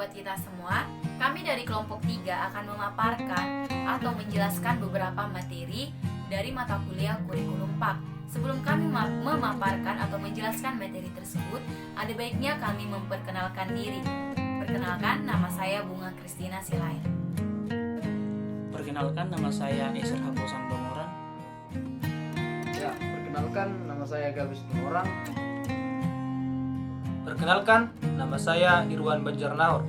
buat kita semua. Kami dari kelompok 3 akan memaparkan atau menjelaskan beberapa materi dari mata kuliah kurikulum PAK. Sebelum kami memaparkan atau menjelaskan materi tersebut, ada baiknya kami memperkenalkan diri. Perkenalkan, nama saya Bunga Kristina Silain. Perkenalkan, nama saya Eser Haposan Domoran. Ya, perkenalkan nama saya Gabus Domorang. Perkenalkan, nama saya Irwan Banjarnaur.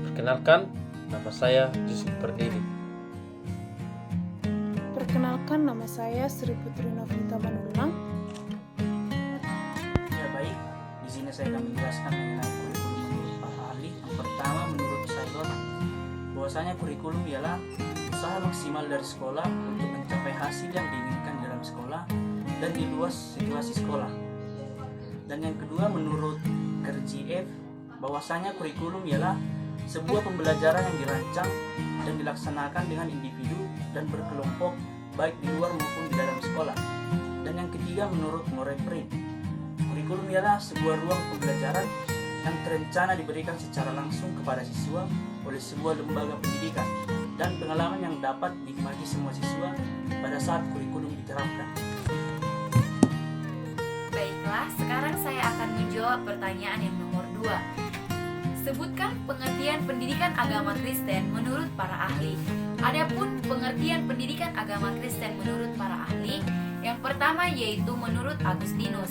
Perkenalkan, nama saya Yusuf Perdini. Perkenalkan, nama saya Sri Putri Novita Manulang. Ya baik, di sini saya akan menjelaskan mengenai kurikulum para ahli. Yang pertama, menurut saya bahwasanya kurikulum ialah usaha maksimal dari sekolah untuk mencapai hasil yang diinginkan dalam sekolah dan di luar situasi sekolah. Dan yang kedua, menurut KRJF, bahwasanya kurikulum ialah sebuah pembelajaran yang dirancang dan dilaksanakan dengan individu dan berkelompok baik di luar maupun di dalam sekolah. Dan yang ketiga, menurut Moreprint, kurikulum ialah sebuah ruang pembelajaran yang terencana diberikan secara langsung kepada siswa oleh sebuah lembaga pendidikan dan pengalaman yang dapat dinikmati semua siswa pada saat kurikulum diterapkan. Baiklah, sekarang saya akan menjawab pertanyaan yang nomor 2. Sebutkan pengertian pendidikan agama Kristen menurut para ahli. Adapun pengertian pendidikan agama Kristen menurut para ahli, yang pertama yaitu menurut Agustinus.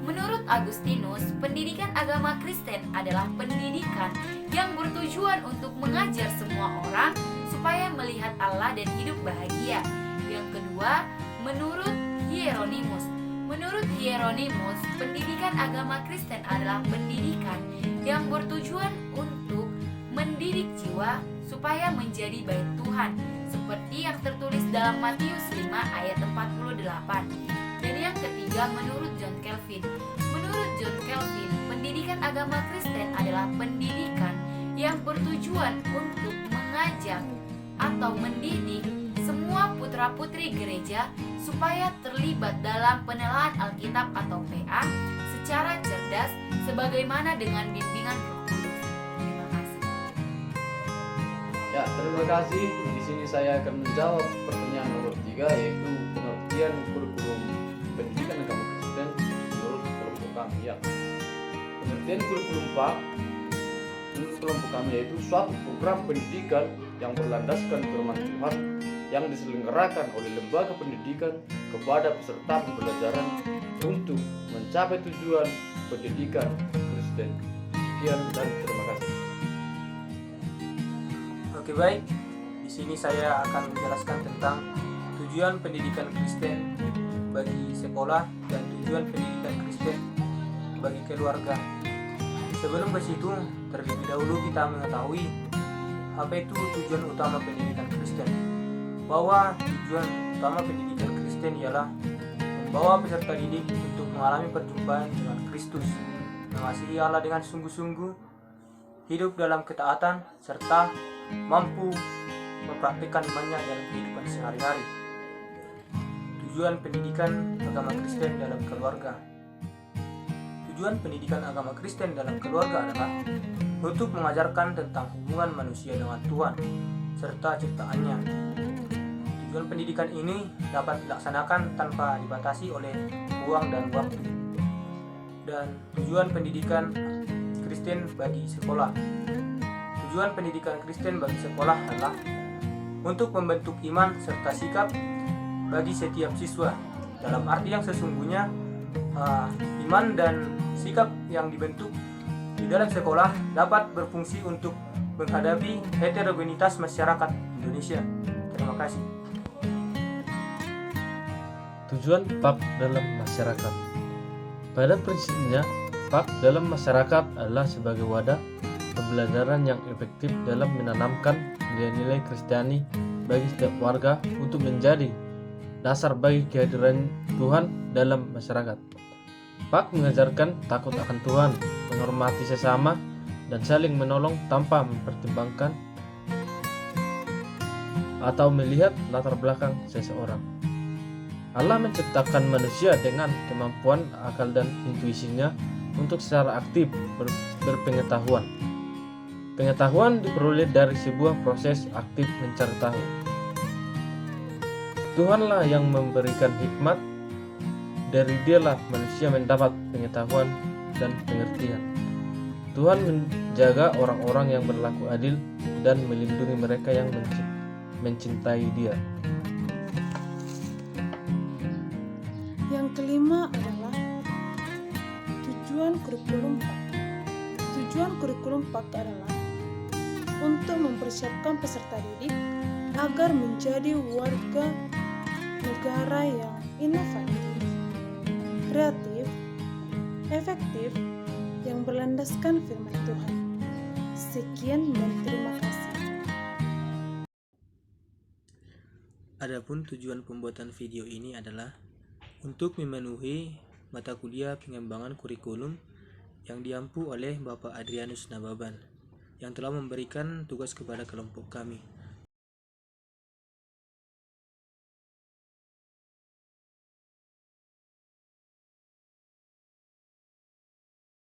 Menurut Agustinus, pendidikan agama Kristen adalah pendidikan yang bertujuan untuk mengajar semua orang supaya melihat Allah dan hidup bahagia. Yang kedua, menurut Hieronymus. Menurut Hieronymus, pendidikan agama Kristen adalah pendidikan yang bertujuan untuk mendidik jiwa supaya menjadi bait Tuhan, seperti yang tertulis dalam Matius 5 ayat 48. Dan yang ketiga, menurut John Calvin. Menurut John Calvin, pendidikan agama Kristen adalah pendidikan yang bertujuan untuk mengajak atau mendidik semua putra-putri gereja supaya terlibat dalam penelaahan Alkitab atau PA secara cerdas sebagaimana dengan bimbingan Roh Kudus. Terima kasih. Ya, terima kasih. Di sini saya akan menjawab pertanyaan nomor 3, yaitu pengertian kurikulum pendidikan agama Kristen menurut kelompok kami. Ya, pengertian kurikulum PAK menurut kelompok kami yaitu suatu program pendidikan yang berlandaskan firman Tuhan yang diselenggarakan oleh lembaga pendidikan kepada peserta pembelajaran untuk mencapai tujuan pendidikan Kristen. Sekian dan terima kasih. Oke baik, di sini saya akan menjelaskan tentang tujuan pendidikan Kristen bagi sekolah dan tujuan pendidikan Kristen bagi keluarga. Sebelum ke situ, terlebih dahulu kita mengetahui apa itu tujuan utama pendidikan Kristen. Bahwa tujuan utama pendidikan Kristen ialah membawa peserta didik untuk mengalami perjumpaan dengan Kristus, mengasihi Allah dengan sungguh-sungguh, hidup dalam ketaatan, serta mampu mempraktikkan imannya dalam kehidupan sehari-hari. Tujuan pendidikan agama Kristen dalam keluarga. Tujuan pendidikan agama Kristen dalam keluarga adalah untuk mengajarkan tentang hubungan manusia dengan Tuhan serta ciptaannya. Tujuan pendidikan ini dapat dilaksanakan tanpa dibatasi oleh uang dan waktu. Dan tujuan pendidikan Kristen bagi sekolah. Tujuan pendidikan Kristen bagi sekolah adalah untuk membentuk iman serta sikap bagi setiap siswa. Dalam arti yang sesungguhnya, iman dan sikap yang dibentuk di dalam sekolah dapat berfungsi untuk menghadapi heterogenitas masyarakat Indonesia. Terima kasih. Tujuan PAK dalam masyarakat. Pada prinsipnya, PAK dalam masyarakat adalah sebagai wadah pembelajaran yang efektif dalam menanamkan nilai-nilai Kristiani bagi setiap warga untuk menjadi dasar bagi kehadiran Tuhan dalam masyarakat. PAK mengajarkan takut akan Tuhan, menghormati sesama, dan saling menolong tanpa mempertimbangkan atau melihat latar belakang seseorang. Allah menciptakan manusia dengan kemampuan akal dan intuisinya untuk secara aktif berpengetahuan Pengetahuan diperoleh dari sebuah proses aktif mencari tahu. Tuhanlah yang memberikan hikmat, dari Dialah manusia mendapat pengetahuan dan pengertian. Tuhan menjaga orang-orang yang berlaku adil dan melindungi mereka yang mencintai Dia. Yang kelima adalah tujuan kurikulum PAK. Tujuan kurikulum PAK adalah untuk mempersiapkan peserta didik agar menjadi warga negara yang inovatif, kreatif, efektif, yang berlandaskan firman Tuhan. Sekian dan terima kasih. Adapun tujuan pembuatan video ini adalah untuk memenuhi mata kuliah pengembangan kurikulum yang diampu oleh Bapak Adrianus Nababan yang telah memberikan tugas kepada kelompok kami.